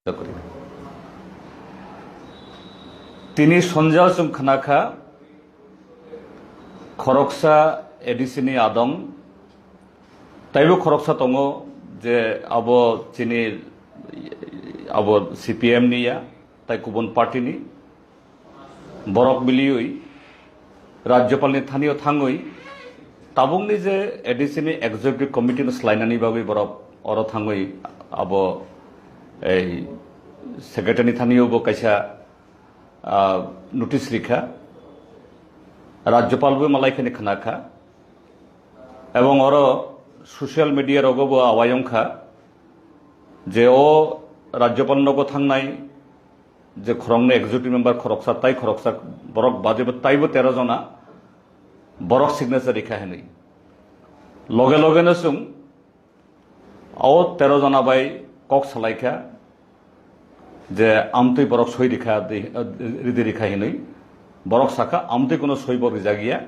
তিনি sonjal khanakha khoroksa edisini adong taibo khoroksa tongo je abo chini abo CPM niya tai kubon party ni borok bilioi রাজ্যপাল ni thanio thangoi tabung ni je edisini executive committee no slainani bagoi borok oro thangoi abo এই secretary থানিও বো কাইসা notice লিখা রাজ্যপাল বো মালাইখানে খানাখা এবং ওর social মিডিয়ার অগব আওয়ায়ংখা যে ও রাজ্যপাল নগ থাংনাই যে খরংনে এক্সিকিউটিভ মেম্বার খরকসা তাই খরকসা বরক বাজে তাইবো 13 জনা বরক সিগনেচার রেখা হেনি লগে লগে নসুম ও 13 জনা বাই কক সালাইখা যে আমতই বরক সই রেখা রিদি রেখা হিনই বরক শাখা আমতই কোনো সই বর রিজা গিয়া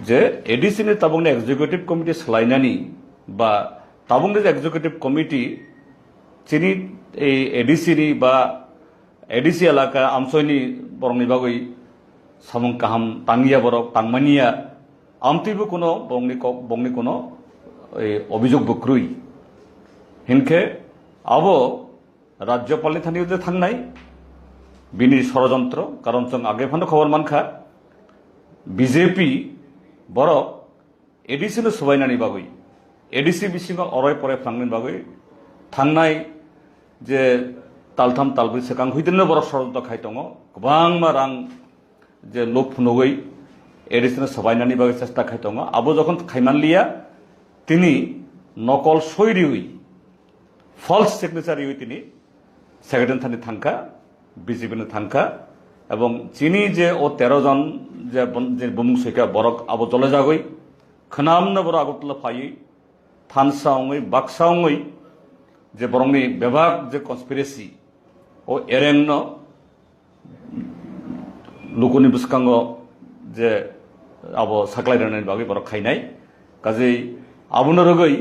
যে এডিসি নি তাবংনি এক্সিকিউটিভ কমিটি সালাইনানি বা তাবংনি এক্সিকিউটিভ কমিটি চিনি এই এডিসি নি বা এডিসি এলাকা আমসইনি বরংনি বাগই সামং কাহাম তাঙ্গিয়া বরক তাংমানিয়া আমতইবো কোনো বংনি কোনো অভিযোগ বক্রুই হিনকে আবো রাজ্যপাল থানিও যে থাংনাই বিনি ষড়যন্ত্র কারণ চং আগে ফানো খবর মানখা বিজেপি বড় এডিসি নো সবাইনানি বাগৈ এডিসি বিসিং অরয় পরে ফ্রাংনি বাগৈ থাংনাই যে তালথাম তালবি সেকাং হইদিনো বড় ষড়যন্ত্র খাইতङ गोबां রাং যে লোক ফুনগৈ এডিসি নো সবাইনানি বাগৈ চেষ্টা খাইতङ আবো যখন খাইমানলিয়া তিনি নকল সৈরি হই ফলস সিগনেচার ইউই তিনি secretary Thani thangka BJP thangka এবং চিনি যে ও 13 জন যে বুমুং সৈকা বরক আবো চলে যাগই খনামন বড় আগতলা ফাই থানসা অঙ্গই বাক্সা অঙ্গই যে বরংনি বিভাগ যে কনস্পিরেসি ও এরেংন লুকুনি বুসকাঙ্গ যে আবো সাকলাইরানের বাগৈ বরক খাইনাই কাজেই আবুন রগই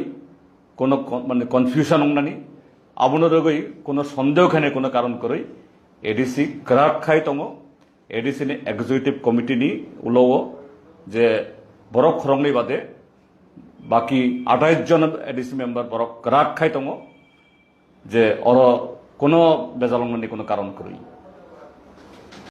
কোনো মানে কনফিউশন অংনানি আবুন রগই কোনো সন্দেহখানে কোনো কারণ করে এডিসি ক্রাক খাই তঙ এডিসি নি এক্সিকিউটিভ কমিটি নি উলও যে বরক খরংনি বাদে বাকি 28 জন এডিসি মেম্বার বরক ক্রাক খাই তঙ যে অর কোনো বেজালংনি কোনো কারণ করে